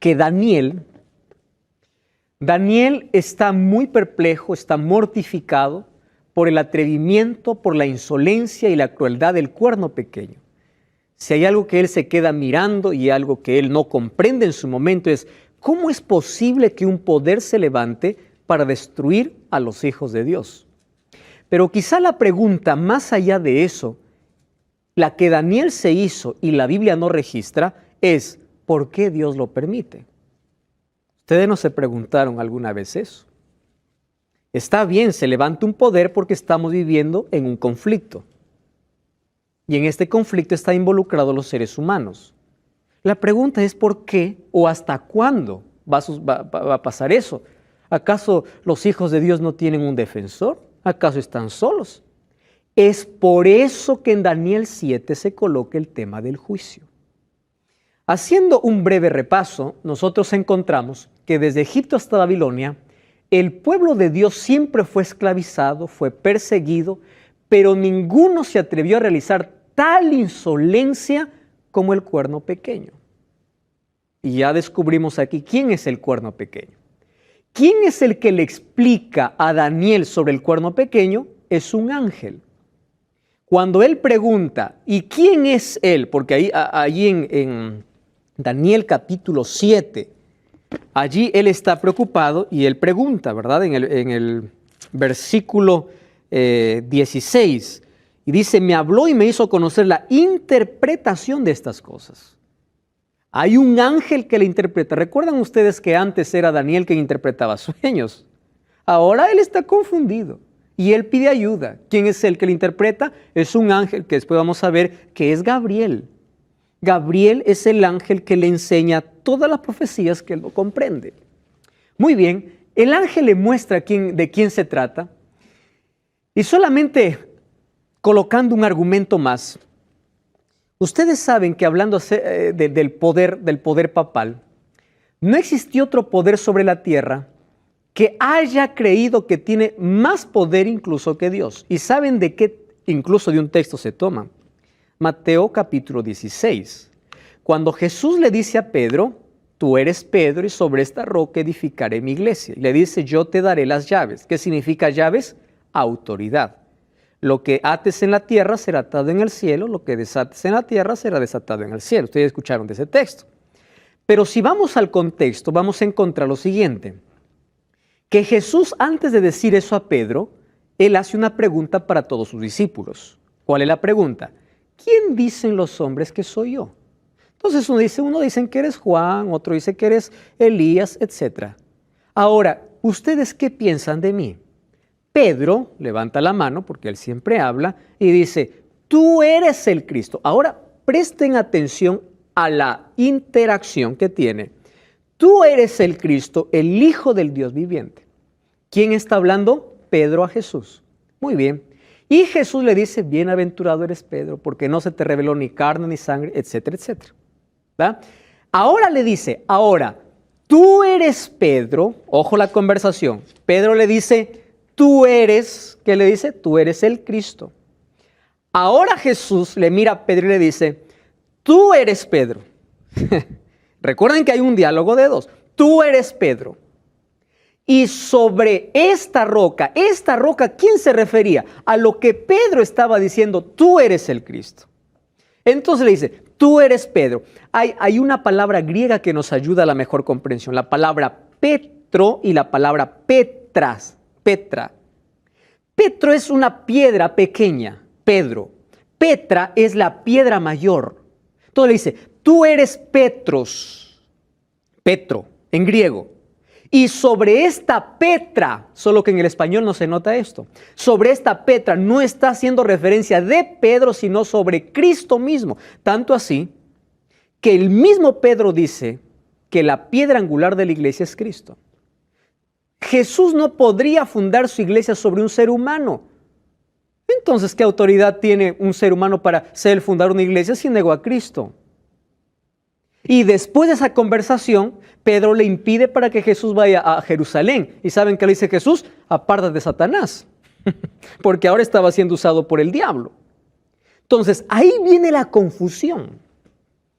que Daniel está muy perplejo, está mortificado por el atrevimiento, por la insolencia y la crueldad del cuerno pequeño. Si hay algo que él se queda mirando y algo que él no comprende en su momento es ¿cómo es posible que un poder se levante para destruir a los hijos de Dios? Pero quizá la pregunta más allá de eso, la que Daniel se hizo y la Biblia no registra, es ¿por qué Dios lo permite? ¿Ustedes no se preguntaron alguna vez eso? Está bien, se levanta un poder porque estamos viviendo en un conflicto. Y en este conflicto están involucrados los seres humanos. La pregunta es ¿por qué o hasta cuándo va a pasar eso? ¿Acaso los hijos de Dios no tienen un defensor? ¿Acaso están solos? Es por eso que en Daniel 7 se coloca el tema del juicio. Haciendo un breve repaso, nosotros encontramos que desde Egipto hasta Babilonia, el pueblo de Dios siempre fue esclavizado, fue perseguido, pero ninguno se atrevió a realizar tal insolencia como el cuerno pequeño. Y ya descubrimos aquí quién es el cuerno pequeño. ¿Quién es el que le explica a Daniel sobre el cuerno pequeño? Es un ángel. Cuando él pregunta, ¿y quién es él? Porque ahí en Daniel capítulo 7, allí él está preocupado y él pregunta, ¿verdad? En el versículo 16, y dice, me habló y me hizo conocer la interpretación de estas cosas. Hay un ángel que le interpreta. ¿Recuerdan ustedes que antes era Daniel quien interpretaba sueños? Ahora él está confundido y él pide ayuda. ¿Quién es el que le interpreta? Es un ángel que después vamos a ver que es Gabriel. Gabriel es el ángel que le enseña todas las profecías que él no comprende. Muy bien, el ángel le muestra de quién se trata y solamente colocando un argumento más, ustedes saben que hablando del poder papal, no existió otro poder sobre la tierra que haya creído que tiene más poder incluso que Dios. ¿Y saben de qué incluso de un texto se toma? Mateo capítulo 16. Cuando Jesús le dice a Pedro, tú eres Pedro y sobre esta roca edificaré mi iglesia. Y le dice, yo te daré las llaves. ¿Qué significa llaves? Autoridad. Lo que ates en la tierra será atado en el cielo, lo que desates en la tierra será desatado en el cielo. Ustedes escucharon de ese texto. Pero si vamos al contexto, vamos a encontrar lo siguiente. Que Jesús, antes de decir eso a Pedro, él hace una pregunta para todos sus discípulos. ¿Cuál es la pregunta? ¿Quién dicen los hombres que soy yo? Entonces uno dice que eres Juan, otro dice que eres Elías, etc. Ahora, ¿ustedes qué piensan de mí? Pedro levanta la mano, porque él siempre habla, y dice, tú eres el Cristo. Ahora, presten atención a la interacción que tiene. Tú eres el Cristo, el Hijo del Dios viviente. ¿Quién está hablando? Pedro a Jesús. Muy bien. Y Jesús le dice, bienaventurado eres Pedro, porque no se te reveló ni carne ni sangre, etcétera, etcétera. ¿Va? Ahora le dice, tú eres Pedro, ojo la conversación. Pedro le dice, tú eres, ¿qué le dice? Tú eres el Cristo. Ahora Jesús le mira a Pedro y le dice, tú eres Pedro. Recuerden que hay un diálogo de dos. Tú eres Pedro. Y sobre esta roca, ¿quién se refería? A lo que Pedro estaba diciendo, tú eres el Cristo. Entonces le dice, tú eres Pedro. Hay una palabra griega que nos ayuda a la mejor comprensión. La palabra Petro y la palabra Petra. Petro es una piedra pequeña, Pedro. Petra es la piedra mayor. Entonces le dice, tú eres Petros, Petro, en griego. Y sobre esta Petra, solo que en el español no se nota esto, sobre esta Petra no está haciendo referencia de Pedro, sino sobre Cristo mismo. Tanto así que el mismo Pedro dice que la piedra angular de la iglesia es Cristo. Jesús no podría fundar su iglesia sobre un ser humano. Entonces, ¿qué autoridad tiene un ser humano para ser el fundador de una iglesia si negó a Cristo? Y después de esa conversación, Pedro le impide para que Jesús vaya a Jerusalén. ¿Y saben qué le dice Jesús? Apártate de Satanás, porque ahora estaba siendo usado por el diablo. Entonces, ahí viene la confusión.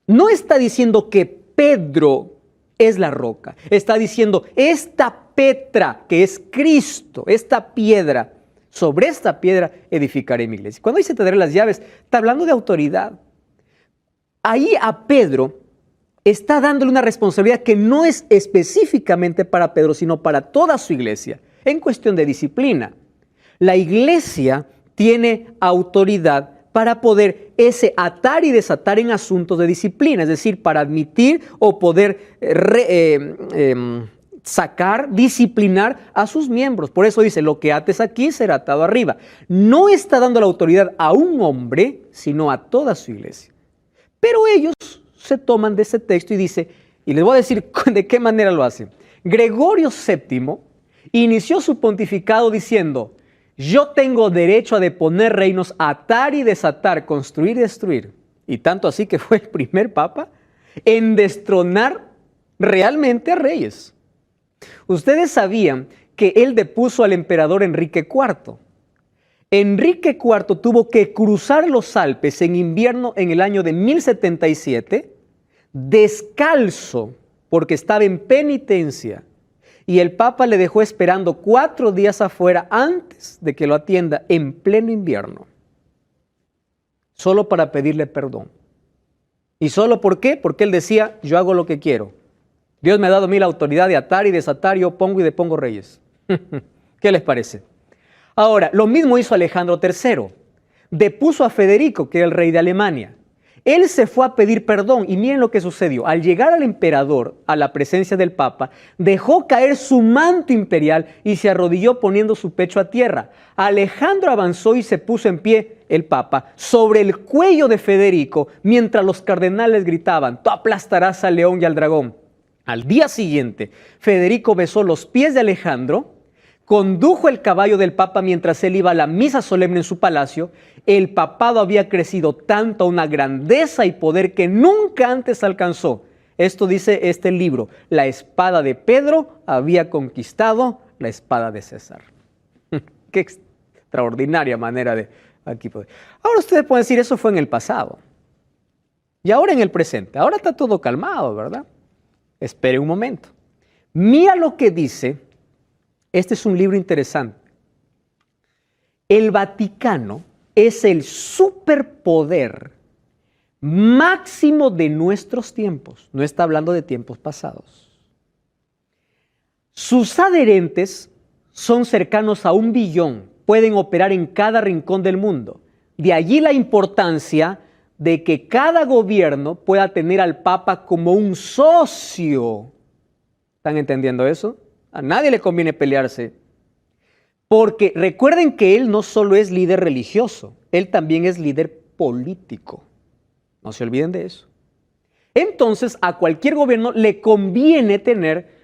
No está diciendo que Pedro es la roca. Está diciendo, esta Petra, que es Cristo, esta piedra, sobre esta piedra edificaré mi iglesia. Cuando dice te daré las llaves, está hablando de autoridad. Ahí a Pedro está dándole una responsabilidad que no es específicamente para Pedro, sino para toda su iglesia, en cuestión de disciplina. La iglesia tiene autoridad para poder atar y desatar en asuntos de disciplina, es decir, para admitir o poder sacar, disciplinar a sus miembros. Por eso dice, lo que ates aquí será atado arriba. No está dando la autoridad a un hombre, sino a toda su iglesia. Pero ellos se toman de ese texto y dice, y les voy a decir de qué manera lo hacen. Gregorio VII inició su pontificado diciendo, yo tengo derecho a deponer reinos, atar y desatar, construir y destruir. Y tanto así que fue el primer papa en destronar realmente a reyes. Ustedes sabían que él depuso al emperador Enrique IV. Enrique IV tuvo que cruzar los Alpes en invierno en el año de 1077, descalzo, porque estaba en penitencia. Y el Papa le dejó esperando 4 días afuera antes de que lo atienda en pleno invierno. Solo para pedirle perdón. ¿Y solo por qué? Porque él decía, yo hago lo que quiero. Dios me ha dado a mí la autoridad de atar y desatar, yo pongo y depongo reyes. ¿Qué les parece? Ahora, lo mismo hizo Alejandro III. Depuso a Federico, que era el rey de Alemania. Él se fue a pedir perdón y miren lo que sucedió. Al llegar al emperador, a la presencia del Papa, dejó caer su manto imperial y se arrodilló poniendo su pecho a tierra. Alejandro avanzó y se puso en pie, el Papa, sobre el cuello de Federico, mientras los cardenales gritaban, tú aplastarás al león y al dragón. Al día siguiente, Federico besó los pies de Alejandro, condujo el caballo del Papa mientras él iba a la misa solemne en su palacio. El papado había crecido tanto a una grandeza y poder que nunca antes alcanzó. Esto dice este libro, la espada de Pedro había conquistado la espada de César. Qué extraordinaria manera de aquí poder. Ahora ustedes pueden decir, eso fue en el pasado. Y ahora en el presente. Ahora está todo calmado, ¿verdad? Espere un momento. Mira lo que dice. Este es un libro interesante. El Vaticano es el superpoder máximo de nuestros tiempos. No está hablando de tiempos pasados. Sus adherentes son cercanos a 1 billón. Pueden operar en cada rincón del mundo. De allí la importancia de que cada gobierno pueda tener al Papa como un socio. ¿Están entendiendo eso? A nadie le conviene pelearse, porque recuerden que él no solo es líder religioso, él también es líder político. No se olviden de eso. Entonces, a cualquier gobierno le conviene tener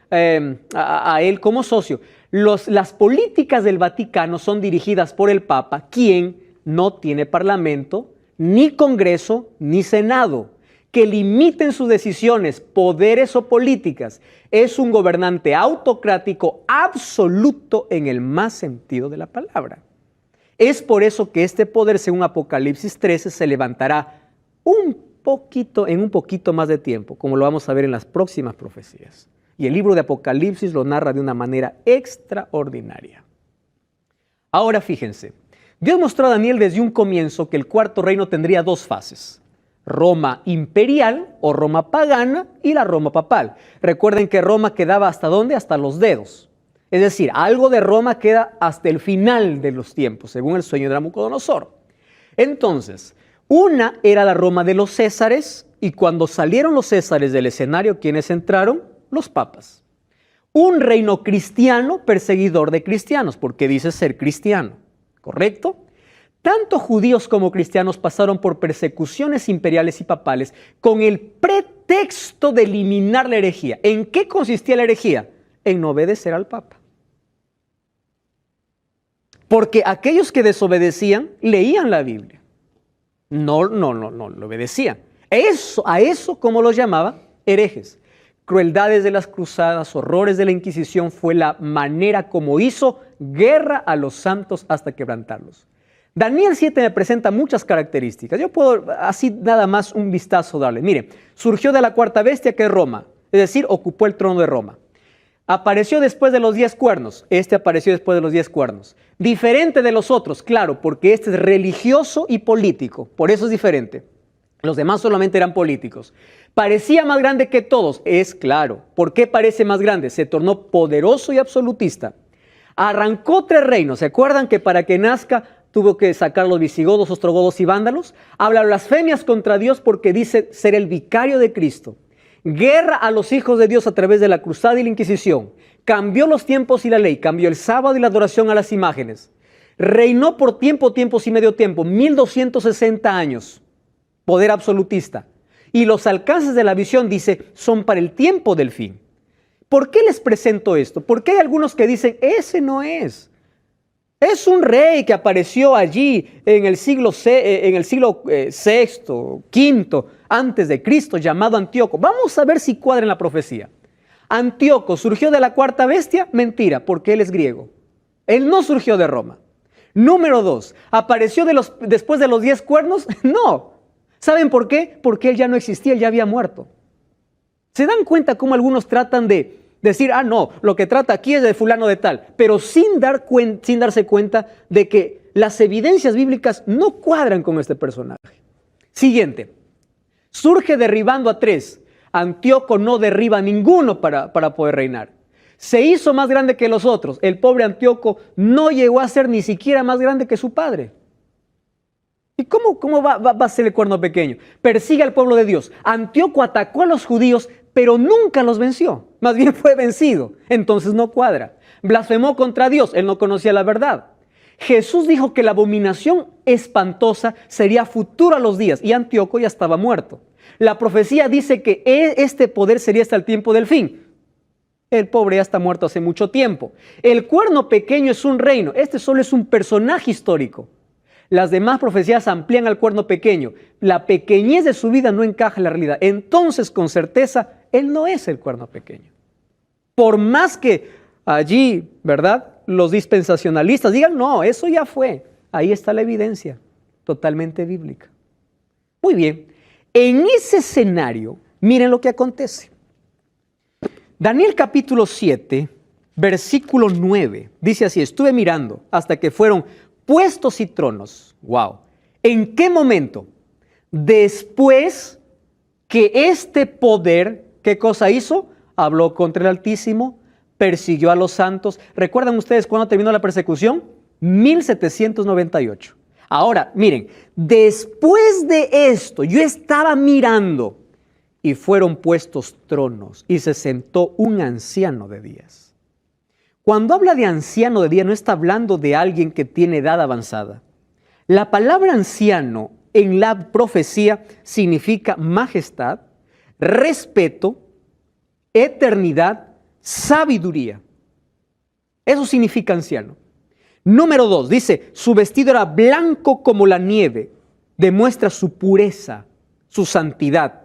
a él como socio. Las políticas del Vaticano son dirigidas por el Papa, quien no tiene parlamento, ni Congreso, ni Senado, que limiten sus decisiones, poderes o políticas. Es un gobernante autocrático absoluto en el más sentido de la palabra. Es por eso que este poder, según Apocalipsis 13, se levantará en un poquito más de tiempo, como lo vamos a ver en las próximas profecías. Y el libro de Apocalipsis lo narra de una manera extraordinaria. Ahora fíjense, Dios mostró a Daniel desde un comienzo que el 4.º reino tendría 2 fases. Roma imperial o Roma pagana y la Roma papal. Recuerden que Roma quedaba ¿hasta dónde? Hasta los dedos. Es decir, algo de Roma queda hasta el final de los tiempos, según el sueño de Nabucodonosor. Entonces, una era la Roma de los Césares, y cuando salieron los Césares del escenario, ¿quiénes entraron? Los papas. Un reino cristiano perseguidor de cristianos, porque dice ser cristiano, ¿correcto? Tanto judíos como cristianos pasaron por persecuciones imperiales y papales con el pretexto de eliminar la herejía. ¿En qué consistía la herejía? En no obedecer al Papa. Porque aquellos que desobedecían leían la Biblia. No lo obedecían. A eso, como los llamaba, herejes. Crueldades de las cruzadas, horrores de la Inquisición, fue la manera como hizo guerra a los santos hasta quebrantarlos. Daniel 7 me presenta muchas características. Yo puedo así nada más un vistazo darle. Mire, surgió de la 4ª bestia, que es Roma. es decir, ocupó el trono de Roma. Apareció después de los 10 cuernos, este apareció después de los 10 cuernos. Diferente de los otros, claro, porque este es religioso y político, por eso es diferente. Los demás solamente eran políticos. Parecía más grande que todos, es claro. ¿Por qué parece más grande? Se tornó poderoso y absolutista. Arrancó 3 reinos, ¿se acuerdan que para que nazca tuvo que sacar los visigodos, ostrogodos y vándalos? Habla blasfemias contra Dios porque dice ser el vicario de Cristo. Guerra a los hijos de Dios a través de la cruzada y la Inquisición. Cambió los tiempos y la ley, cambió el sábado y la adoración a las imágenes. Reinó por tiempos y medio tiempo, 1260 años. Poder absolutista. Y los alcances de la visión, dice, son para el tiempo del fin. ¿Por qué les presento esto? Porque hay algunos que dicen, ese no es. Es un rey que apareció allí en el siglo VI, V, antes de Cristo, llamado Antíoco. Vamos a ver si cuadra en la profecía. Antíoco surgió de la cuarta bestia, mentira, porque él es griego. Él no surgió de Roma. Número 2, ¿apareció después de los 10 cuernos? No. ¿Saben por qué? Porque él ya no existía, él ya había muerto. ¿Se dan cuenta cómo algunos tratan de decir, no, lo que trata aquí es de fulano de tal, pero sin darse cuenta de que las evidencias bíblicas no cuadran con este personaje? Siguiente, surge derribando a 3. Antíoco no derriba a ninguno para poder reinar. Se hizo más grande que los otros. El pobre Antíoco no llegó a ser ni siquiera más grande que su padre. ¿Y cómo va a ser el cuerno pequeño? Persigue al pueblo de Dios. Antíoco atacó a los judíos, pero nunca los venció. Más bien fue vencido. Entonces no cuadra. Blasfemó contra Dios. Él no conocía la verdad. Jesús dijo que la abominación espantosa sería futura a los días y Antíoco ya estaba muerto. La profecía dice que este poder sería hasta el tiempo del fin. El pobre ya está muerto hace mucho tiempo. El cuerno pequeño es un reino. Este solo es un personaje histórico. Las demás profecías amplían al cuerno pequeño. La pequeñez de su vida no encaja en la realidad. Entonces, con certeza, él no es el cuerno pequeño. Por más que allí, ¿verdad?, los dispensacionalistas digan, no, eso ya fue. Ahí está la evidencia, totalmente bíblica. Muy bien, en ese escenario, miren lo que acontece. Daniel capítulo 7, versículo 9, dice así, estuve mirando hasta que fueron puestos y tronos. Wow. ¿En qué momento? Después que este poder, ¿qué cosa hizo? Habló contra el Altísimo, persiguió a los santos. ¿Recuerdan ustedes cuándo terminó la persecución? 1798. Ahora, miren, después de esto, yo estaba mirando y fueron puestos tronos y se sentó un anciano de días. Cuando habla de anciano de día, no está hablando de alguien que tiene edad avanzada. La palabra anciano en la profecía significa majestad, respeto, eternidad, sabiduría. Eso significa anciano. Número 2, dice, su vestido era blanco como la nieve, demuestra su pureza, su santidad.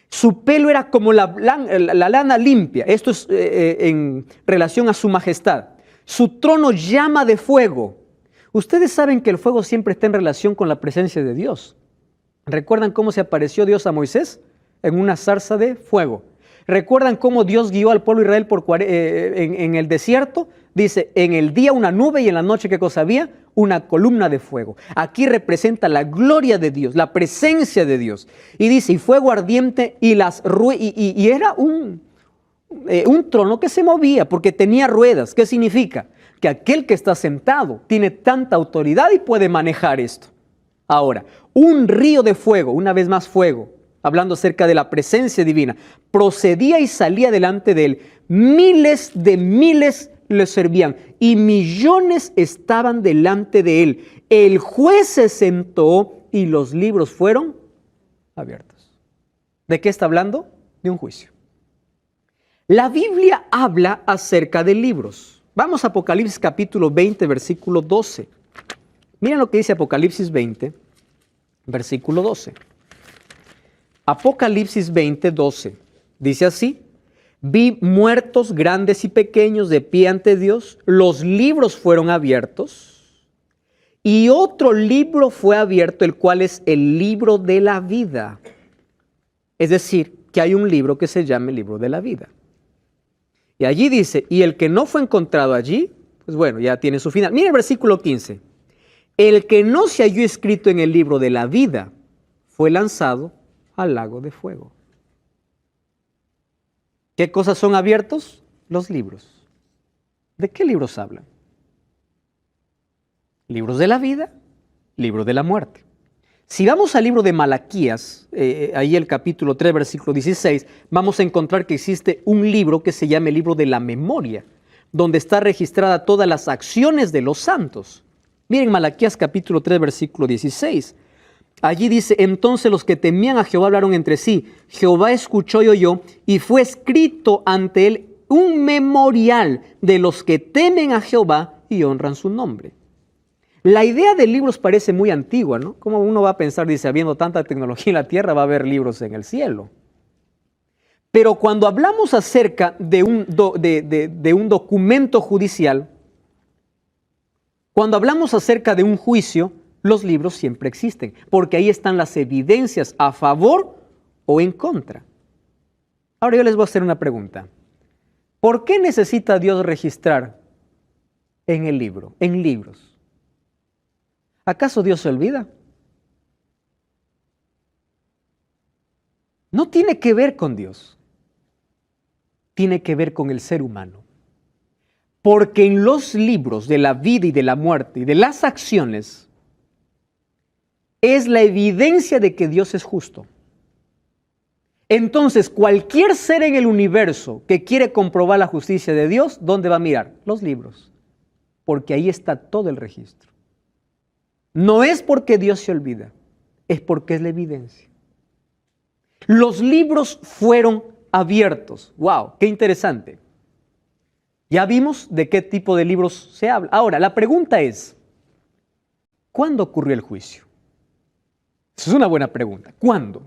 Su pelo era como la lana limpia, esto es en relación a su majestad. Su trono llama de fuego. Ustedes saben que el fuego siempre está en relación con la presencia de Dios. ¿Recuerdan cómo se apareció Dios a Moisés? En una zarza de fuego. ¿Recuerdan cómo Dios guió al pueblo de Israel en el desierto? Dice, en el día una nube y en la noche, ¿qué cosa había? Una columna de fuego. Aquí representa la gloria de Dios, la presencia de Dios. Y dice, y fuego ardiente y era un trono que se movía porque tenía ruedas. ¿Qué significa? Que aquel que está sentado tiene tanta autoridad y puede manejar esto. Ahora, un río de fuego, una vez más fuego, hablando acerca de la presencia divina, procedía y salía delante de él. Miles de miles le servían y millones estaban delante de él. El juez se sentó y los libros fueron abiertos. ¿De qué está hablando? De un juicio. La Biblia habla acerca de libros. Vamos a Apocalipsis capítulo 20, versículo 12. Miren lo que dice Apocalipsis 20, versículo 12. Apocalipsis 20, 12. Dice así. Vi muertos grandes y pequeños de pie ante Dios. Los libros fueron abiertos. Y otro libro fue abierto, el cual es el libro de la vida. Es decir, que hay un libro que se llama el libro de la vida. Y allí dice, y el que no fue encontrado allí, pues bueno, ya tiene su final. Mira el versículo 15. El que no se halló escrito en el libro de la vida fue lanzado al lago de fuego. ¿Qué cosas son abiertos? Los libros. ¿De qué libros hablan? Libros de la vida, libro de la muerte. Si vamos al libro de Malaquías, ahí el capítulo 3, versículo 16, vamos a encontrar que existe un libro que se llama el libro de la memoria, donde está registrada todas las acciones de los santos. Miren Malaquías capítulo 3, versículo 16. Allí dice, entonces los que temían a Jehová hablaron entre sí. Jehová escuchó y oyó, y fue escrito ante él un memorial de los que temen a Jehová y honran su nombre. La idea de libros parece muy antigua, ¿no? Como uno va a pensar, dice, habiendo tanta tecnología en la tierra, va a haber libros en el cielo. Pero cuando hablamos acerca de un documento judicial, cuando hablamos acerca de un juicio, los libros siempre existen, porque ahí están las evidencias a favor o en contra. Ahora yo les voy a hacer una pregunta. ¿Por qué necesita Dios registrar en el libro, en libros? ¿Acaso Dios se olvida? No tiene que ver con Dios, tiene que ver con el ser humano. Porque en los libros de la vida y de la muerte y de las acciones es la evidencia de que Dios es justo. Entonces, cualquier ser en el universo que quiere comprobar la justicia de Dios, ¿dónde va a mirar? Los libros, porque ahí está todo el registro. No es porque Dios se olvida, es porque es la evidencia. Los libros fueron abiertos. ¡Wow! ¡Qué interesante! Ya vimos de qué tipo de libros se habla. Ahora, la pregunta es, ¿cuándo ocurrió el juicio? Esa es una buena pregunta. ¿Cuándo?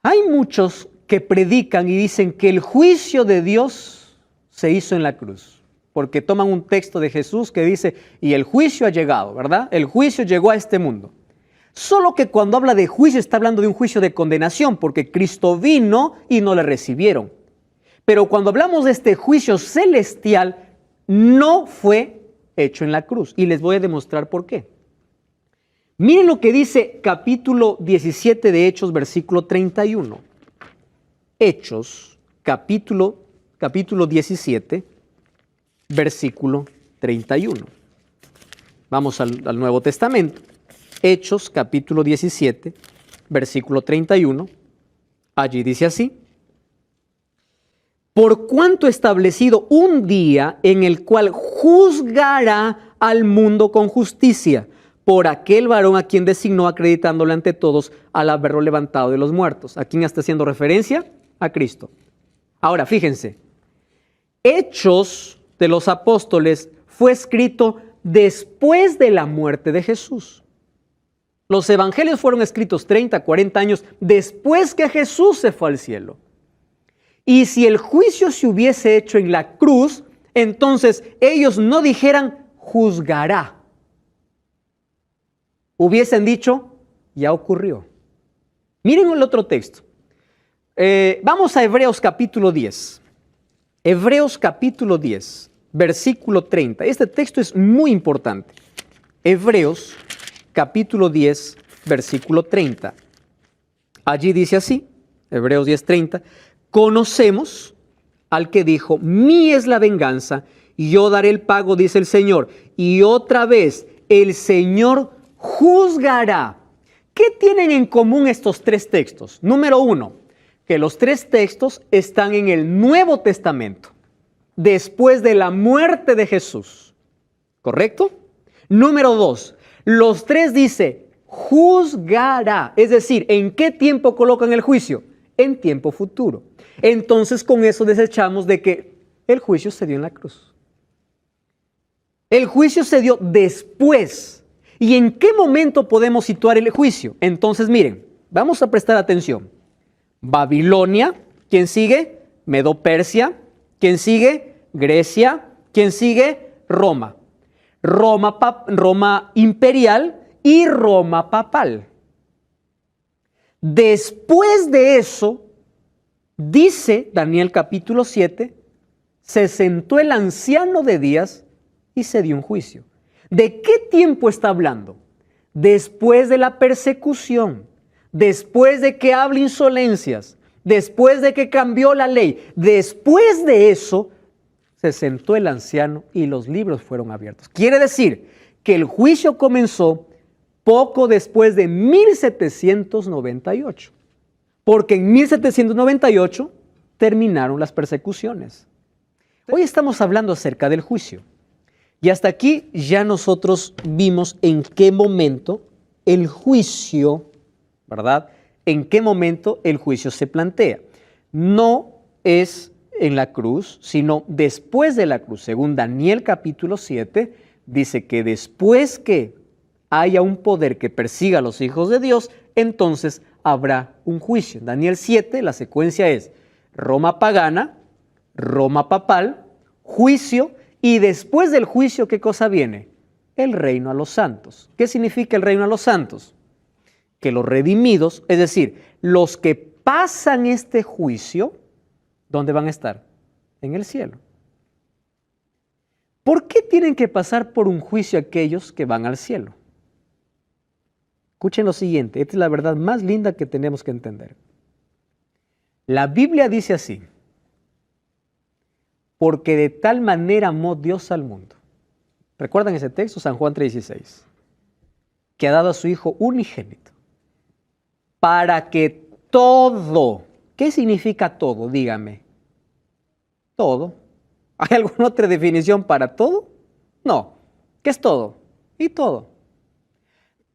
Hay muchos que predican y dicen que el juicio de Dios se hizo en la cruz. Porque toman un texto de Jesús que dice, y el juicio ha llegado, ¿verdad? El juicio llegó a este mundo. Solo que cuando habla de juicio está hablando de un juicio de condenación, porque Cristo vino y no le recibieron. Pero cuando hablamos de este juicio celestial, no fue hecho en la cruz. Y les voy a demostrar por qué. Miren lo que dice capítulo 17 de Hechos, versículo 31. Hechos, capítulo 17, versículo 31. Vamos al Nuevo Testamento. Hechos, capítulo 17, versículo 31. Allí dice así. Por cuanto establecido un día en el cual juzgará al mundo con justicia, por aquel varón a quien designó, acreditándole ante todos al haberlo levantado de los muertos. ¿A quién está haciendo referencia? A Cristo. Ahora, fíjense. Hechos de los apóstoles fue escrito después de la muerte de Jesús. Los evangelios fueron escritos 30, 40 años después que Jesús se fue al cielo. Y si el juicio se hubiese hecho en la cruz, entonces ellos no dijeran juzgará. Hubiesen dicho, ya ocurrió. Miren el otro texto. Vamos a Hebreos capítulo 10. Hebreos capítulo 10, versículo 30. Este texto es muy importante. Hebreos capítulo 10, versículo 30. Allí dice así, Hebreos 10, 30. Conocemos al que dijo, mí es la venganza, y yo daré el pago, dice el Señor. Y otra vez, el Señor juzgará. ¿Qué tienen en común estos tres textos? Número uno, que los tres textos están en el Nuevo Testamento, después de la muerte de Jesús. ¿Correcto? Número dos, los tres dice, juzgará. Es decir, ¿en qué tiempo colocan el juicio? En tiempo futuro. Entonces, con eso desechamos de que el juicio se dio en la cruz. El juicio se dio después. ¿Y en qué momento podemos situar el juicio? Entonces, miren, vamos a prestar atención. Babilonia, ¿quién sigue? Medo-Persia, ¿quién sigue? Grecia, ¿quién sigue? Roma. Roma imperial y Roma papal. Después de eso, dice Daniel capítulo 7, se sentó el anciano de días y se dio un juicio. ¿De qué tiempo está hablando? Después de la persecución, después de que habla insolencias, después de que cambió la ley, después de eso, se sentó el anciano y los libros fueron abiertos. Quiere decir que el juicio comenzó poco después de 1798, porque en 1798 terminaron las persecuciones. Hoy estamos hablando acerca del juicio. Y hasta aquí ya nosotros vimos en qué momento el juicio, ¿verdad? En qué momento el juicio se plantea. No es en la cruz, sino después de la cruz. Según Daniel capítulo 7, dice que después que haya un poder que persiga a los hijos de Dios, entonces habrá un juicio. En Daniel 7, la secuencia es Roma pagana, Roma papal, juicio, y después del juicio, ¿qué cosa viene? El reino a los santos. ¿Qué significa el reino a los santos? Que los redimidos, es decir, los que pasan este juicio, ¿dónde van a estar? En el cielo. ¿Por qué tienen que pasar por un juicio aquellos que van al cielo? Escuchen lo siguiente, esta es la verdad más linda que tenemos que entender. La Biblia dice así: porque de tal manera amó Dios al mundo. ¿Recuerdan ese texto? San Juan 3:16. Que ha dado a su Hijo unigénito. Para que todo, ¿qué significa todo? Dígame. Todo. ¿Hay alguna otra definición para todo? No. ¿Qué es todo? Y todo.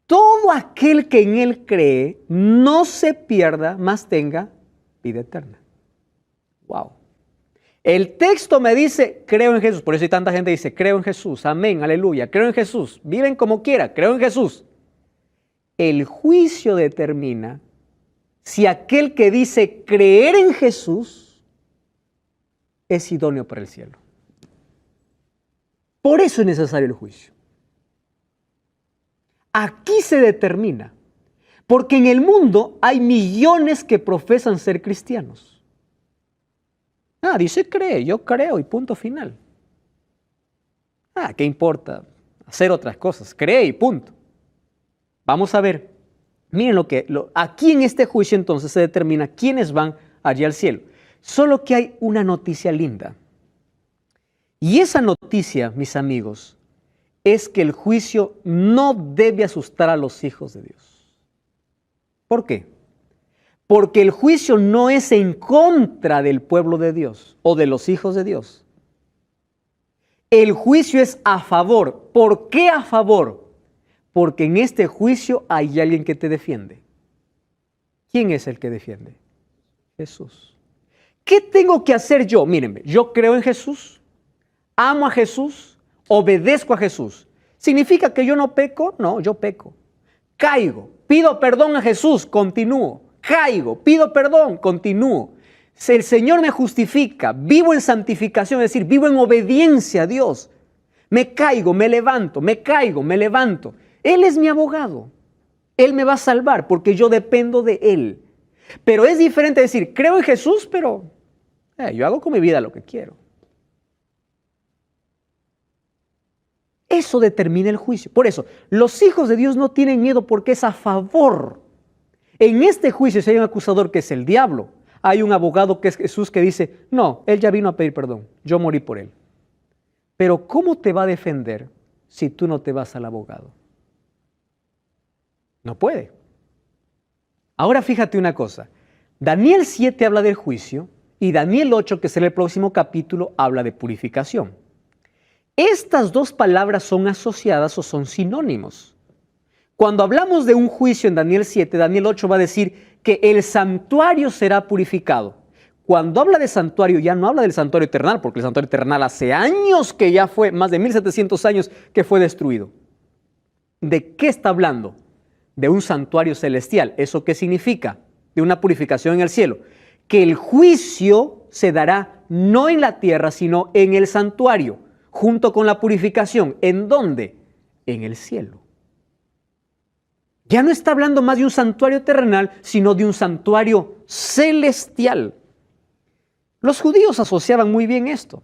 Todo aquel que en Él cree no se pierda, mas tenga vida eterna. Wow. El texto me dice, creo en Jesús. Por eso hay tanta gente que dice, creo en Jesús, amén, aleluya, creo en Jesús. Viven como quiera, creo en Jesús. El juicio determina si aquel que dice creer en Jesús es idóneo para el cielo. Por eso es necesario el juicio. Aquí se determina, porque en el mundo hay millones que profesan ser cristianos. Dice cree, yo creo y punto final. ¿Qué importa? Hacer otras cosas, cree y punto. Vamos a ver, miren aquí en este juicio entonces se determina quiénes van allí al cielo. Solo que hay una noticia linda. Y esa noticia, mis amigos, es que el juicio no debe asustar a los hijos de Dios. ¿Por qué? Porque el juicio no es en contra del pueblo de Dios o de los hijos de Dios. El juicio es a favor. ¿Por qué a favor? Porque en este juicio hay alguien que te defiende. ¿Quién es el que defiende? Jesús. ¿Qué tengo que hacer yo? Mírenme, yo creo en Jesús, amo a Jesús, obedezco a Jesús. ¿Significa que yo no peco? No, yo peco. Caigo, pido perdón a Jesús, continúo. Caigo, pido perdón, continúo. Si el Señor me justifica, vivo en santificación, es decir, vivo en obediencia a Dios. Me caigo, me levanto, me caigo, me levanto. Él es mi abogado. Él me va a salvar porque yo dependo de Él. Pero es diferente decir, creo en Jesús, pero yo hago con mi vida lo que quiero. Eso determina el juicio. Por eso, los hijos de Dios no tienen miedo porque es a favor. En este juicio, si hay un acusador que es el diablo, hay un abogado que es Jesús que dice, no, Él ya vino a pedir perdón, yo morí por Él. Pero ¿cómo te va a defender si tú no te vas al abogado? No puede. Ahora fíjate una cosa, Daniel 7 habla del juicio y Daniel 8, que será el próximo capítulo, habla de purificación. Estas dos palabras son asociadas o son sinónimos. Cuando hablamos de un juicio en Daniel 7, Daniel 8 va a decir que el santuario será purificado. Cuando habla de santuario, ya no habla del santuario eterno, porque el santuario eterno hace años que ya fue, más de 1700 años que fue destruido. ¿De qué está hablando? De un santuario celestial. ¿Eso qué significa? De una purificación en el cielo. Que el juicio se dará no en la tierra, sino en el santuario, junto con la purificación. ¿En dónde? En el cielo. Ya no está hablando más de un santuario terrenal, sino de un santuario celestial. Los judíos asociaban muy bien esto,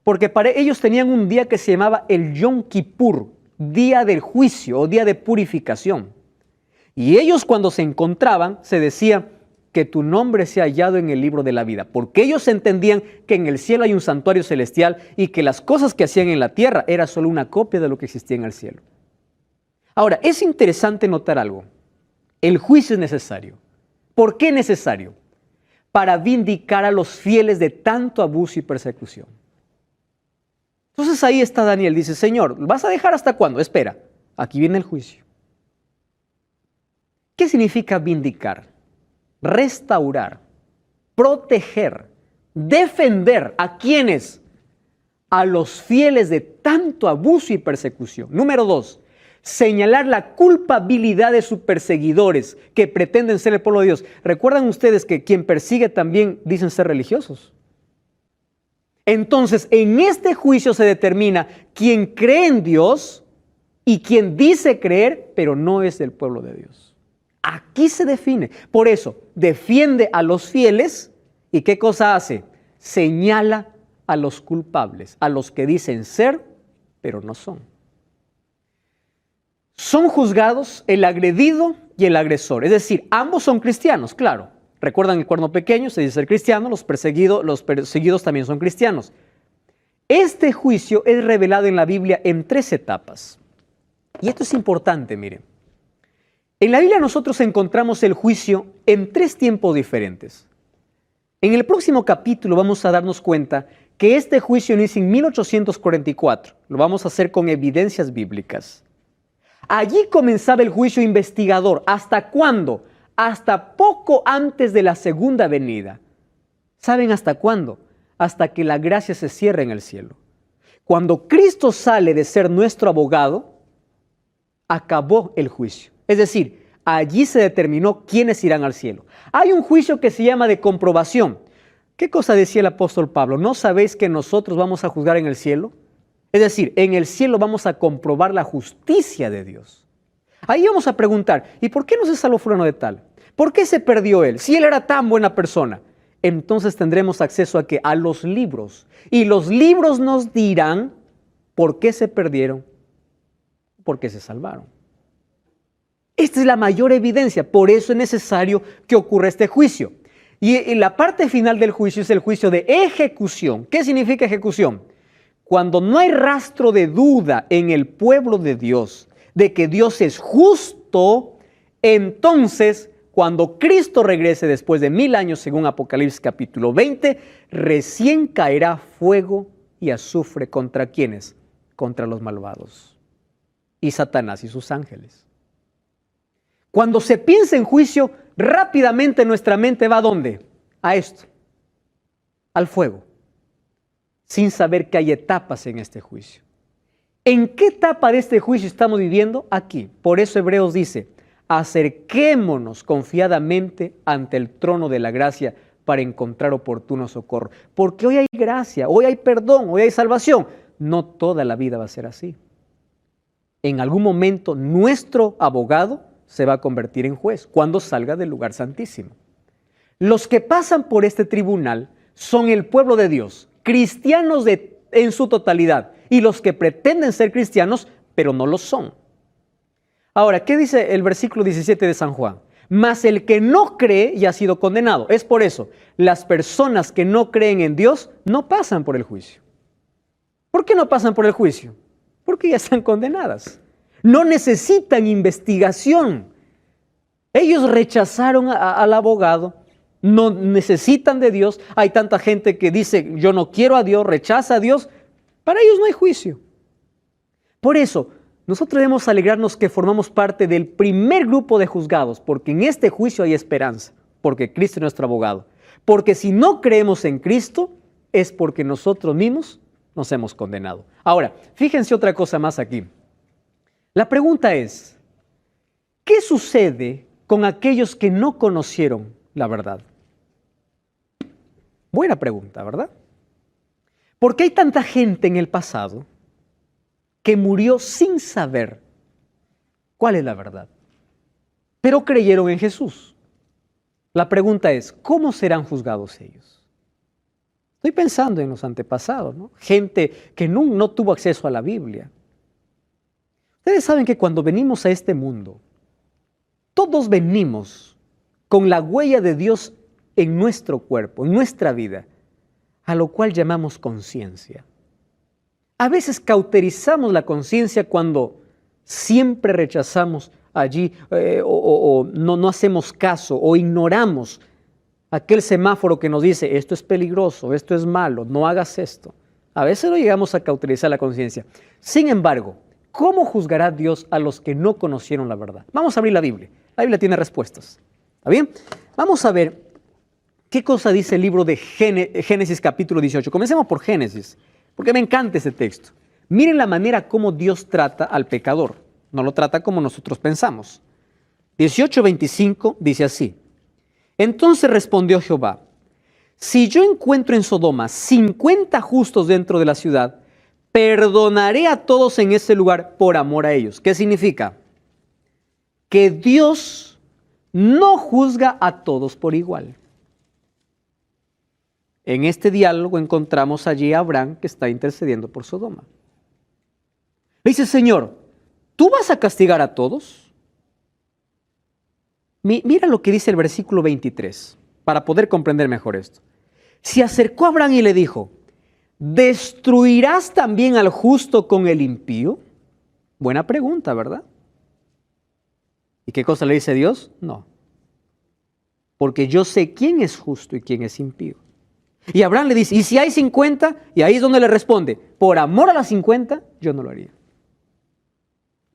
porque para ellos tenían un día que se llamaba el Yom Kippur, día del juicio o día de purificación. Y ellos cuando se encontraban, se decía que tu nombre sea hallado en el libro de la vida, porque ellos entendían que en el cielo hay un santuario celestial y que las cosas que hacían en la tierra era solo una copia de lo que existía en el cielo. Ahora, es interesante notar algo. El juicio es necesario. ¿Por qué necesario? Para vindicar a los fieles de tanto abuso y persecución. Entonces ahí está Daniel, dice, Señor, ¿vas a dejar hasta cuándo? Espera, aquí viene el juicio. ¿Qué significa vindicar? Restaurar, proteger, defender. ¿A quiénes? A los fieles de tanto abuso y persecución. Número 2, señalar la culpabilidad de sus perseguidores que pretenden ser el pueblo de Dios. ¿Recuerdan ustedes que quien persigue también dicen ser religiosos? Entonces, en este juicio se determina quién cree en Dios y quien dice creer, pero no es del pueblo de Dios. Aquí se define. Por eso, defiende a los fieles y ¿qué cosa hace? Señala a los culpables, a los que dicen ser, pero no son. Son juzgados el agredido y el agresor. Es decir, ambos son cristianos, claro. Recuerdan el cuerno pequeño, se dice ser cristiano, los perseguidos también son cristianos. Este juicio es revelado en la Biblia en 3 etapas. Y esto es importante, miren. En la Biblia nosotros encontramos el juicio en 3 tiempos diferentes. En el próximo capítulo vamos a darnos cuenta que este juicio inicia en 1844. Lo vamos a hacer con evidencias bíblicas. Allí comenzaba el juicio investigador. ¿Hasta cuándo? Hasta poco antes de la segunda venida. ¿Saben hasta cuándo? Hasta que la gracia se cierre en el cielo. Cuando Cristo sale de ser nuestro abogado, acabó el juicio. Es decir, allí se determinó quiénes irán al cielo. Hay un juicio que se llama de comprobación. ¿Qué cosa decía el apóstol Pablo? ¿No sabéis que nosotros vamos a juzgar en el cielo? Es decir, en el cielo vamos a comprobar la justicia de Dios. Ahí vamos a preguntar, ¿y por qué no se salvó fulano de tal? ¿Por qué se perdió él? Si él era tan buena persona. Entonces tendremos acceso a ¿qué? A los libros. Y los libros nos dirán por qué se perdieron, por qué se salvaron. Esta es la mayor evidencia, por eso es necesario que ocurra este juicio. Y la parte final del juicio es el juicio de ejecución. ¿Qué significa ejecución? Cuando no hay rastro de duda en el pueblo de Dios, de que Dios es justo, entonces, cuando Cristo regrese después de 1000 años, según Apocalipsis capítulo 20, recién caerá fuego y azufre ¿contra quiénes? Contra los malvados y Satanás y sus ángeles. Cuando se piensa en juicio, rápidamente nuestra mente va ¿a dónde? A esto, al fuego, sin saber que hay etapas en este juicio. ¿En qué etapa de este juicio estamos viviendo? Aquí. Por eso Hebreos dice, acerquémonos confiadamente ante el trono de la gracia para encontrar oportuno socorro. Porque hoy hay gracia, hoy hay perdón, hoy hay salvación. No toda la vida va a ser así. En algún momento nuestro abogado se va a convertir en juez cuando salga del lugar santísimo. Los que pasan por este tribunal son el pueblo de Dios, cristianos en su totalidad, y los que pretenden ser cristianos, pero no lo son. Ahora, ¿qué dice el versículo 17 de San Juan? Mas el que no cree ya ha sido condenado. Es por eso, las personas que no creen en Dios no pasan por el juicio. ¿Por qué no pasan por el juicio? Porque ya están condenadas. No necesitan investigación. Ellos rechazaron al abogado, no necesitan de Dios. Hay tanta gente que dice, yo no quiero a Dios, rechaza a Dios. Para ellos no hay juicio. Por eso, nosotros debemos alegrarnos que formamos parte del primer grupo de juzgados, porque en este juicio hay esperanza, porque Cristo es nuestro abogado. Porque si no creemos en Cristo, es porque nosotros mismos nos hemos condenado. Ahora, fíjense otra cosa más aquí. La pregunta es, ¿qué sucede con aquellos que no conocieron la verdad? Buena pregunta, ¿verdad? Porque hay tanta gente en el pasado que murió sin saber cuál es la verdad. pero creyeron en Jesús. La pregunta es, ¿cómo serán juzgados ellos? Estoy pensando en los antepasados, ¿no? Gente que no tuvo acceso a la Biblia. Ustedes saben que cuando venimos a este mundo, todos venimos con la huella de Dios en nuestro cuerpo, en nuestra vida, a lo cual llamamos conciencia. A veces cauterizamos la conciencia cuando siempre rechazamos allí o no hacemos caso o ignoramos aquel semáforo que nos dice esto es peligroso, esto es malo, no hagas esto. A veces no llegamos a cauterizar la conciencia. Sin embargo, ¿cómo juzgará Dios a los que no conocieron la verdad? Vamos a abrir la Biblia. La Biblia tiene respuestas. ¿Está bien? Vamos a ver qué cosa dice el libro de Génesis capítulo 18. Comencemos por Génesis, porque me encanta ese texto. Miren la manera como Dios trata al pecador. No lo trata como nosotros pensamos. 18:25 dice así. Entonces respondió Jehová, si yo encuentro en Sodoma 50 justos dentro de la ciudad, perdonaré a todos en ese lugar por amor a ellos. ¿Qué significa? Que Dios no juzga a todos por igual. En este diálogo encontramos allí a Abraham que está intercediendo por Sodoma. Le dice, Señor, ¿tú vas a castigar a todos? Mira lo que dice el versículo 23, para poder comprender mejor esto. Se acercó a Abraham y le dijo, ¿destruirás también al justo con el impío? Buena pregunta, ¿verdad? ¿Y qué cosa le dice Dios? No. Porque yo sé quién es justo y quién es impío. Y Abraham le dice, ¿y si hay 50? Y ahí es donde le responde, por amor a las 50, yo no lo haría.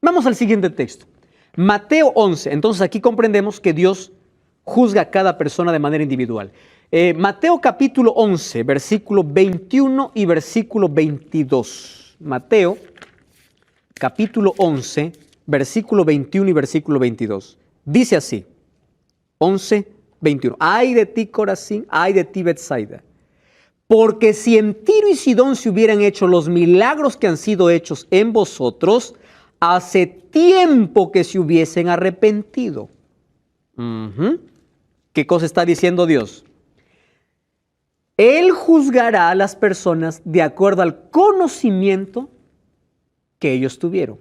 Vamos al siguiente texto. Mateo 11. Entonces aquí comprendemos que Dios juzga a cada persona de manera individual. Mateo capítulo 11, versículo 21 y versículo 22. Mateo capítulo 11, versículo 21 y versículo 22. Dice así, 11, 21. Ay de ti, Corazín, ay de ti, Betsaida. Porque si en Tiro y Sidón se hubieran hecho los milagros que han sido hechos en vosotros, hace tiempo que se hubiesen arrepentido. ¿Qué cosa está diciendo Dios? Él juzgará a las personas de acuerdo al conocimiento que ellos tuvieron.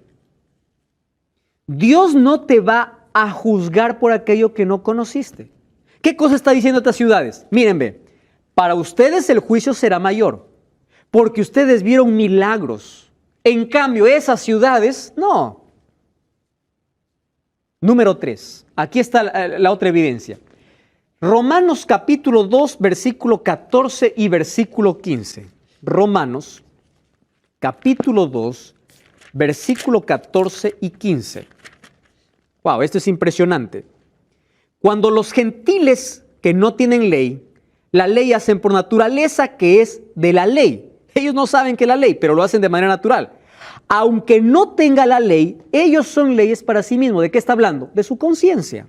Dios no te va a juzgar por aquello que no conociste. ¿Qué cosa está diciendo estas ciudades? Miren, ve, para ustedes el juicio será mayor, porque ustedes vieron milagros. En cambio, esas ciudades, no. Número 3. Aquí está la otra evidencia. Romanos capítulo 2, versículo 14 y versículo 15. Romanos capítulo 2, versículo 14 y 15. Wow, esto es impresionante. Cuando los gentiles que no tienen ley, la ley hacen por naturaleza que es de la ley. Ellos no saben que es la ley, pero lo hacen de manera natural. Aunque no tenga la ley, ellos son leyes para sí mismos. ¿De qué está hablando? De su conciencia.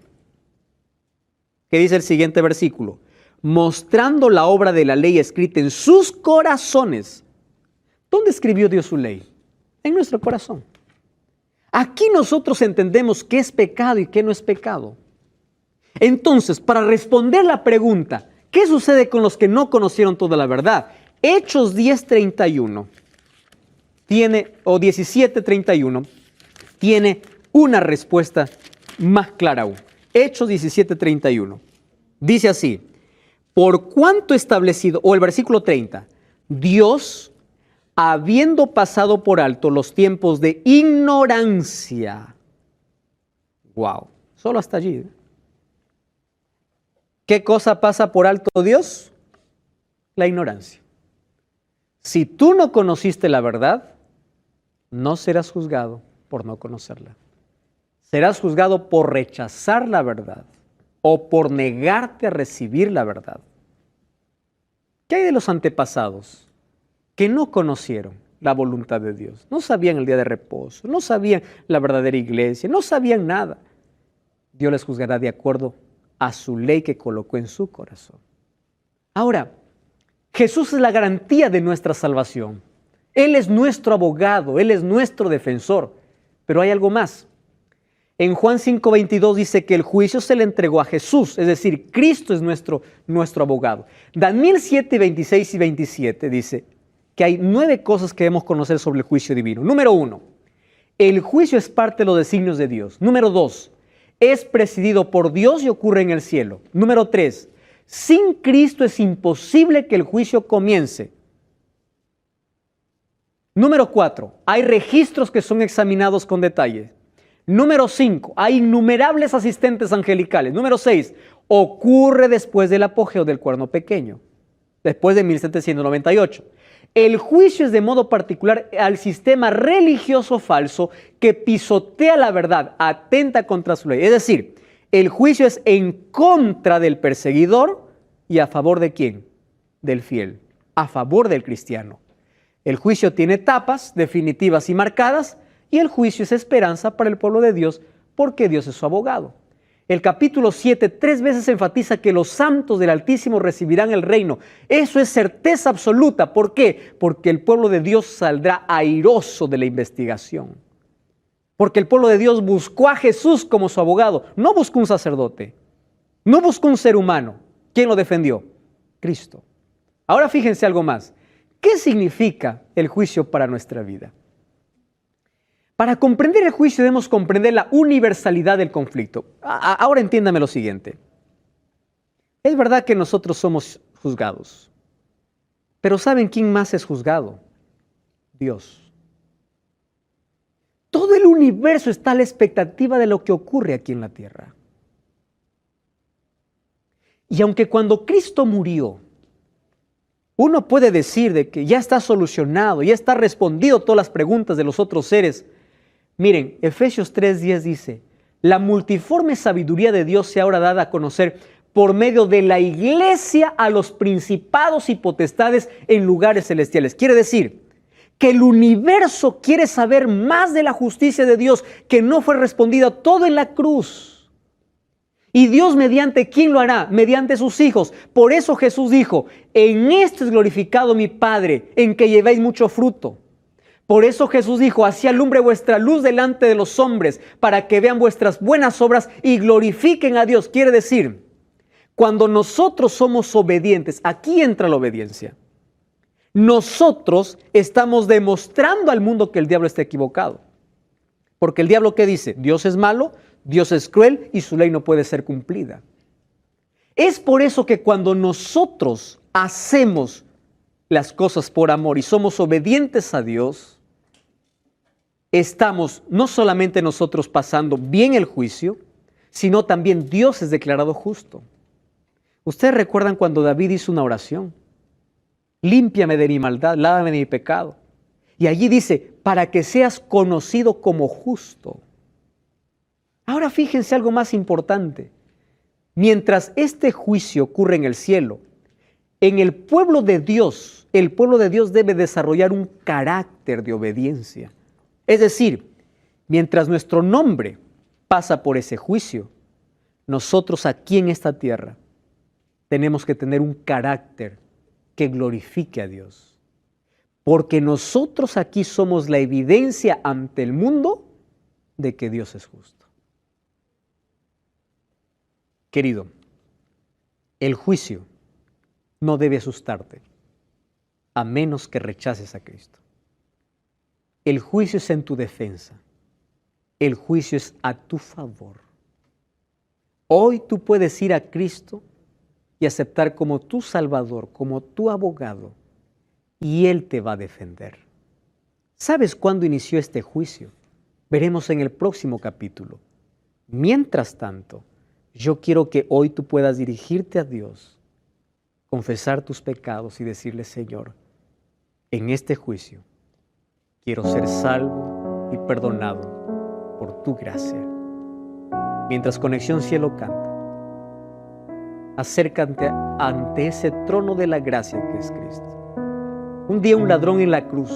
¿Qué dice el siguiente versículo? Mostrando la obra de la ley escrita en sus corazones. ¿Dónde escribió Dios su ley? En nuestro corazón. Aquí nosotros entendemos qué es pecado y qué no es pecado. Entonces, para responder la pregunta, ¿qué sucede con los que no conocieron toda la verdad? Hechos 10:31 tiene, o 17:31, tiene una respuesta más clara aún. Hechos 17:31. Dice así, por cuanto establecido, o el versículo 30, Dios, habiendo pasado por alto los tiempos de ignorancia. Wow, solo hasta allí. ¿Qué cosa pasa por alto Dios? La ignorancia. Si tú no conociste la verdad, no serás juzgado por no conocerla. Serás juzgado por rechazar la verdad o por negarte a recibir la verdad. ¿Qué hay de los antepasados que no conocieron la voluntad de Dios? No sabían el día de reposo, no sabían la verdadera iglesia, no sabían nada. Dios les juzgará de acuerdo a su ley que colocó en su corazón. Ahora, Jesús es la garantía de nuestra salvación. Él es nuestro abogado, Él es nuestro defensor. Pero hay algo más. En Juan 5:22 dice que el juicio se le entregó a Jesús, es decir, Cristo es nuestro abogado. Daniel 7:26 y 27 dice que hay 9 cosas que debemos conocer sobre el juicio divino. Número 1, el juicio es parte de los designios de Dios. Número 2, es presidido por Dios y ocurre en el cielo. Número 3, sin Cristo es imposible que el juicio comience. Número 4, hay registros que son examinados con detalle. Número 5, hay innumerables asistentes angelicales. Número 6, ocurre después del apogeo del cuerno pequeño, después de 1798. El juicio es de modo particular al sistema religioso falso que pisotea la verdad, atenta contra su ley. Es decir, el juicio es en contra del perseguidor y a favor de ¿quién? Del fiel, a favor del cristiano. El juicio tiene etapas definitivas y marcadas, y el juicio es esperanza para el pueblo de Dios porque Dios es su abogado. El capítulo 7 3 veces enfatiza que los santos del Altísimo recibirán el reino. Eso es certeza absoluta. ¿Por qué? Porque el pueblo de Dios saldrá airoso de la investigación. Porque el pueblo de Dios buscó a Jesús como su abogado. No buscó un sacerdote. No buscó un ser humano. ¿Quién lo defendió? Cristo. Ahora fíjense algo más. ¿Qué significa el juicio para nuestra vida? Para comprender el juicio debemos comprender la universalidad del conflicto. Ahora entiéndame lo siguiente. Es verdad que nosotros somos juzgados, pero ¿saben quién más es juzgado? Dios. Todo el universo está a la expectativa de lo que ocurre aquí en la tierra. Y aunque cuando Cristo murió, uno puede decir de que ya está solucionado, ya está respondido todas las preguntas de los otros seres. Miren, Efesios 3:10 dice, la multiforme sabiduría de Dios sea ahora dada a conocer por medio de la iglesia a los principados y potestades en lugares celestiales. Quiere decir que el universo quiere saber más de la justicia de Dios, que no fue respondida todo en la cruz. Y Dios mediante ¿quién lo hará? Mediante sus hijos. Por eso Jesús dijo, en esto es glorificado mi Padre, en que llevéis mucho fruto. Por eso Jesús dijo, así alumbre vuestra luz delante de los hombres, para que vean vuestras buenas obras y glorifiquen a Dios. Quiere decir, cuando nosotros somos obedientes, aquí entra la obediencia. Nosotros estamos demostrando al mundo que el diablo está equivocado. Porque el diablo, ¿qué dice? Dios es malo, Dios es cruel y su ley no puede ser cumplida. Es por eso que cuando nosotros hacemos las cosas por amor y somos obedientes a Dios, estamos no solamente nosotros pasando bien el juicio, sino también Dios es declarado justo. Ustedes recuerdan cuando David hizo una oración, límpiame de mi maldad, lávame de mi pecado. Y allí dice, para que seas conocido como justo. Ahora fíjense algo más importante. Mientras este juicio ocurre en el cielo, en el pueblo de Dios debe desarrollar un carácter de obediencia. Es decir, mientras nuestro nombre pasa por ese juicio, nosotros aquí en esta tierra tenemos que tener un carácter que glorifique a Dios. Porque nosotros aquí somos la evidencia ante el mundo de que Dios es justo. Querido, el juicio no debe asustarte, a menos que rechaces a Cristo. El juicio es en tu defensa. El juicio es a tu favor. Hoy tú puedes ir a Cristo y aceptar como tu Salvador, como tu abogado, y Él te va a defender. ¿Sabes cuándo inició este juicio? Veremos en el próximo capítulo. Mientras tanto, yo quiero que hoy tú puedas dirigirte a Dios, confesar tus pecados y decirle, Señor, en este juicio quiero ser salvo y perdonado por tu gracia. Mientras Conexión Cielo canta, acércate ante ese trono de la gracia que es Cristo. Un día un ladrón en la cruz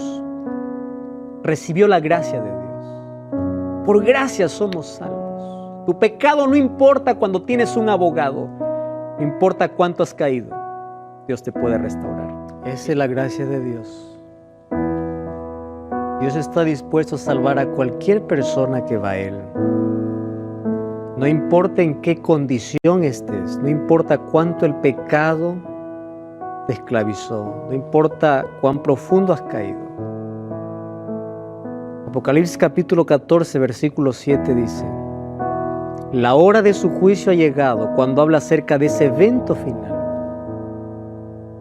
recibió la gracia de Dios. Por gracia somos salvos. Tu pecado no importa cuando tienes un abogado, no importa cuánto has caído, Dios te puede restaurar. Esa es la gracia de Dios. Dios está dispuesto a salvar a cualquier persona que va a Él. No importa en qué condición estés, no importa cuánto el pecado te esclavizó, no importa cuán profundo has caído. Apocalipsis capítulo 14, versículo 7 dice: la hora de su juicio ha llegado, cuando habla acerca de ese evento final.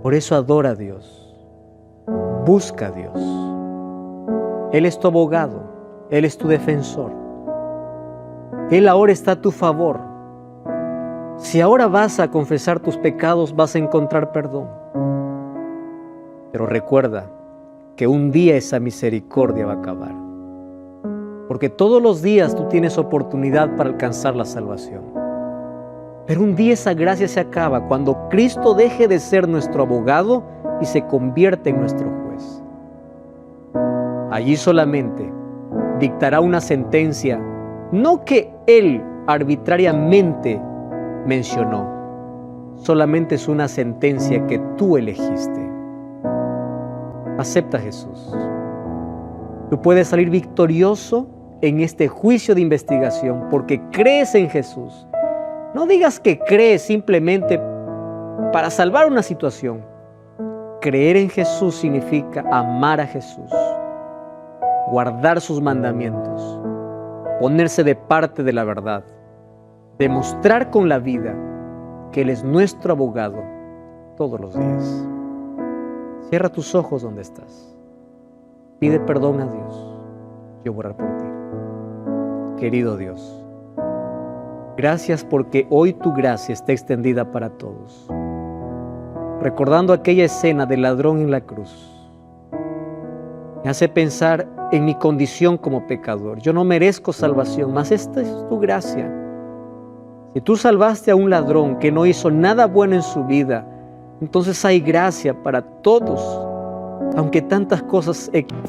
Por eso adora a Dios, busca a Dios. Él es tu abogado, Él es tu defensor. Él ahora está a tu favor. Si ahora vas a confesar tus pecados, vas a encontrar perdón. Pero recuerda que un día esa misericordia va a acabar. Porque todos los días tú tienes oportunidad para alcanzar la salvación. Pero un día esa gracia se acaba cuando Cristo deje de ser nuestro abogado y se convierte en nuestro juez. Allí solamente dictará una sentencia, no que Él arbitrariamente mencionó, solamente es una sentencia que tú elegiste. Acepta a Jesús. Tú puedes salir victorioso en este juicio de investigación porque crees en Jesús. No digas que crees simplemente para salvar una situación. Creer en Jesús significa amar a Jesús, guardar sus mandamientos, ponerse de parte de la verdad, demostrar con la vida que Él es nuestro abogado todos los días. Cierra tus ojos donde estás. Pide perdón a Dios. Yo voy a orar por ti. Querido Dios, gracias porque hoy tu gracia está extendida para todos. Recordando aquella escena del ladrón en la cruz, me hace pensar en mi condición como pecador. Yo no merezco salvación, mas esta es tu gracia. Si tú salvaste a un ladrón que no hizo nada bueno en su vida, entonces hay gracia para todos, aunque tantas cosas equivocadas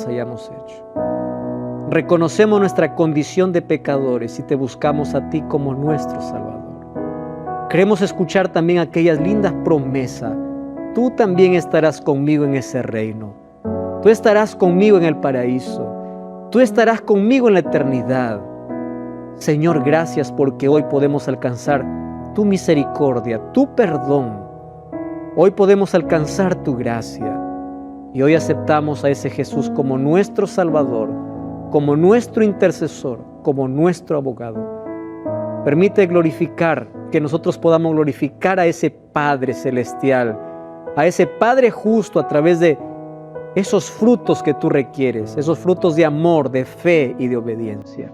hayamos hecho. Reconocemos nuestra condición de pecadores y te buscamos a ti como nuestro Salvador. Queremos escuchar también aquellas lindas promesas. Tú también estarás conmigo en ese reino. Tú estarás conmigo en el paraíso. Tú estarás conmigo en la eternidad. Señor, gracias porque hoy podemos alcanzar tu misericordia, tu perdón. Hoy podemos alcanzar tu gracia. Y hoy aceptamos a ese Jesús como nuestro Salvador, como nuestro intercesor, como nuestro abogado. Permite glorificar, que nosotros podamos glorificar a ese Padre celestial, a ese Padre justo a través de esos frutos que tú requieres, esos frutos de amor, de fe y de obediencia.